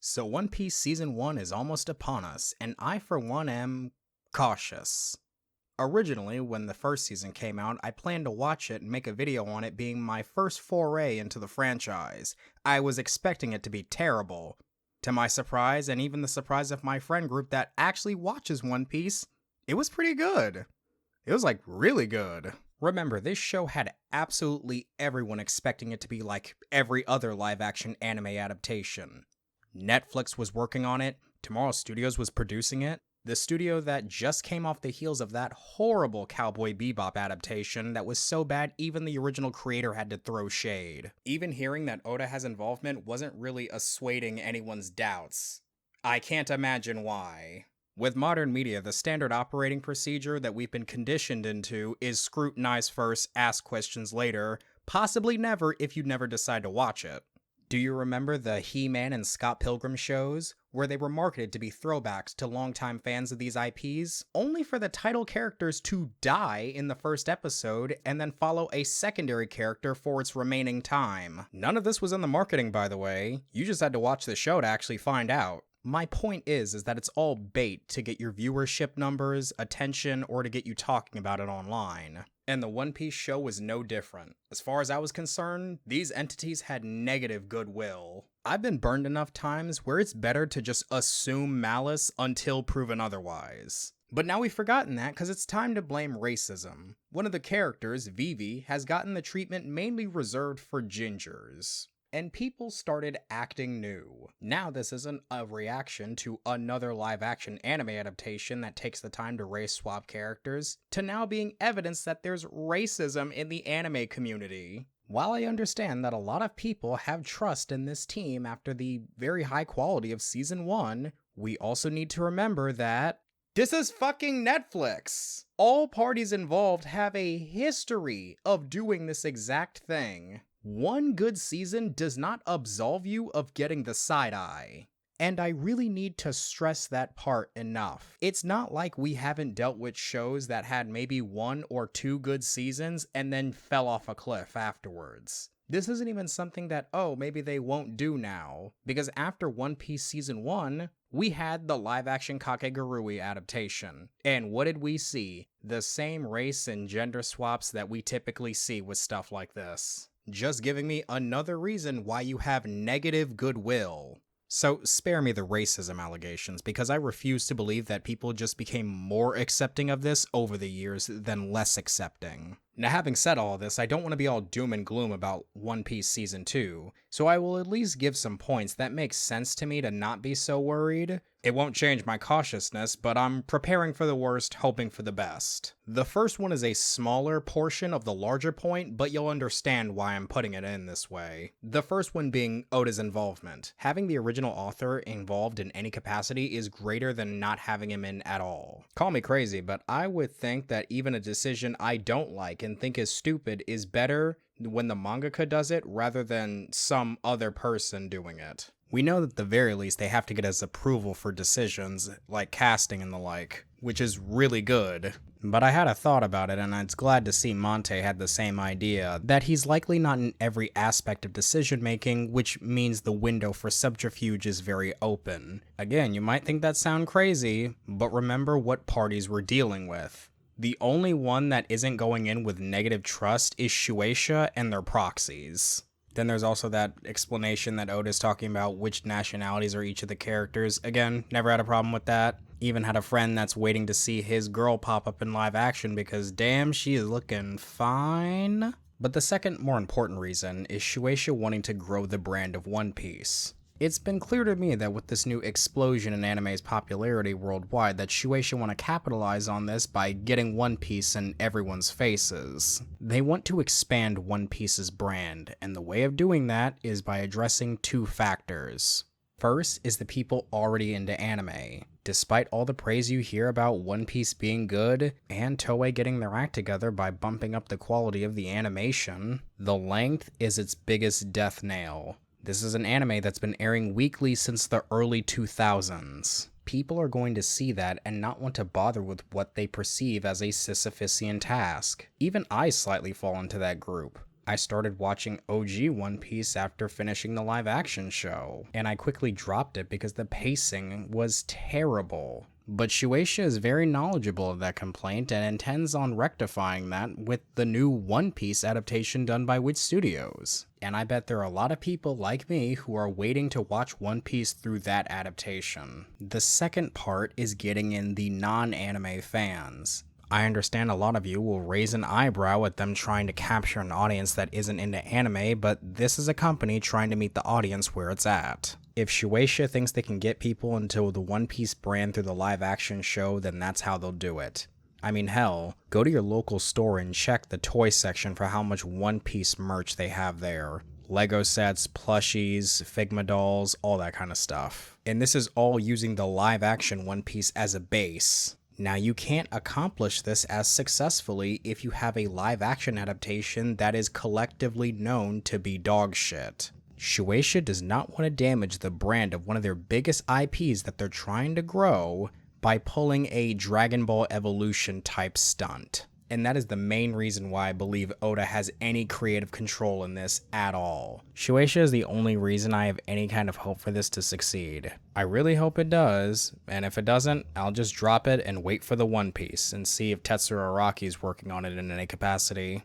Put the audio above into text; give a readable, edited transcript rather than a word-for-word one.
So One Piece Season 1 is almost upon us, and I for one am cautious. Originally, when the first season came out, I planned to watch it and make a video on it being my first foray into the franchise. I was expecting it to be terrible. To my surprise, and even the surprise of my friend group that actually watches One Piece, it was pretty good. It was like really good. Remember, this show had absolutely everyone expecting it to be like every other live action anime adaptation. Netflix was working on it, Tomorrow Studios was producing it, the studio that just came off the heels of that horrible Cowboy Bebop adaptation that was so bad even the original creator had to throw shade. Even hearing that Oda has involvement wasn't really assuading anyone's doubts. I can't imagine why. With modern media, the standard operating procedure that we've been conditioned into is scrutinize first, ask questions later, possibly never if you never decide to watch it. Do you remember the He-Man and Scott Pilgrim shows, where they were marketed to be throwbacks to longtime fans of these IPs, only for the title characters to die in the first episode and then follow a secondary character for its remaining time? None of this was in the marketing, by the way. You just had to watch the show to actually find out. My point is that it's all bait to get your viewership numbers, attention, or to get you talking about it online. And the One Piece show was no different. As far as I was concerned, these entities had negative goodwill. I've been burned enough times where it's better to just assume malice until proven otherwise. But now we've forgotten that because it's time to blame racism. One of the characters, Vivi, has gotten the treatment mainly reserved for gingers. And people started acting new. Now this isn't a reaction to another live-action anime adaptation that takes the time to race swap characters, to now being evidence that there's racism in the anime community. While I understand that a lot of people have trust in this team after the very high quality of Season 1, we also need to remember that this is fucking Netflix! All parties involved have a history of doing this exact thing. One good season does not absolve you of getting the side eye. And I really need to stress that part enough. It's not like we haven't dealt with shows that had maybe 1 or 2 good seasons and then fell off a cliff afterwards. This isn't even something that, oh, maybe they won't do now. Because after One Piece Season 1, we had the live-action Kakegurui adaptation. And what did we see? The same race and gender swaps that we typically see with stuff like this. Just giving me another reason why you have negative goodwill. So spare me the racism allegations, because I refuse to believe that people just became more accepting of this over the years than less accepting. Now, having said all this, I don't want to be all doom and gloom about One Piece Season 2, so I will at least give some points that make sense to me to not be so worried. It won't change my cautiousness, but I'm preparing for the worst, hoping for the best. The first one is a smaller portion of the larger point, but you'll understand why I'm putting it in this way. The first one being Oda's involvement. Having the original author involved in any capacity is greater than not having him in at all. Call me crazy, but I would think that even a decision I don't like and think is stupid is better when the mangaka does it rather than some other person doing it. We know that at the very least they have to get his approval for decisions, like casting and the like, which is really good. But I had a thought about it, and I was glad to see Monte had the same idea, that he's likely not in every aspect of decision making, which means the window for subterfuge is very open. Again, you might think that sounds crazy, but remember what parties we're dealing with. The only one that isn't going in with negative trust is Shueisha and their proxies. Then there's also that explanation that Oda's talking about which nationalities are each of the characters. Again, never had a problem with that. Even had a friend that's waiting to see his girl pop up in live action because damn, she is looking fine. But the second, more important reason is Shueisha wanting to grow the brand of One Piece. It's been clear to me that with this new explosion in anime's popularity worldwide that Shueisha want to capitalize on this by getting One Piece in everyone's faces. They want to expand One Piece's brand, and the way of doing that is by addressing 2 factors. First is the people already into anime. Despite all the praise you hear about One Piece being good, and Toei getting their act together by bumping up the quality of the animation, the length is its biggest death nail. This is an anime that's been airing weekly since the early 2000s. People are going to see that and not want to bother with what they perceive as a Sisyphusian task. Even I slightly fall into that group. I started watching OG One Piece after finishing the live action show, and I quickly dropped it because the pacing was terrible. But Shueisha is very knowledgeable of that complaint and intends on rectifying that with the new One Piece adaptation done by Witch Studios. And I bet there are a lot of people like me who are waiting to watch One Piece through that adaptation. The second part is getting in the non-anime fans. I understand a lot of you will raise an eyebrow at them trying to capture an audience that isn't into anime, but this is a company trying to meet the audience where it's at. If Shueisha thinks they can get people into the One Piece brand through the live action show, then that's how they'll do it. I mean, hell, go to your local store and check the toy section for how much One Piece merch they have there. Lego sets, plushies, Figma dolls, all that kind of stuff. And this is all using the live action One Piece as a base. Now, you can't accomplish this as successfully if you have a live action adaptation that is collectively known to be dog shit. Shueisha does not want to damage the brand of one of their biggest IPs that they're trying to grow by pulling a Dragon Ball Evolution type stunt. And that is the main reason why I believe Oda has any creative control in this at all. Shueisha is the only reason I have any kind of hope for this to succeed. I really hope it does, and if it doesn't, I'll just drop it and wait for the One Piece and see if Tetsuro Araki is working on it in any capacity.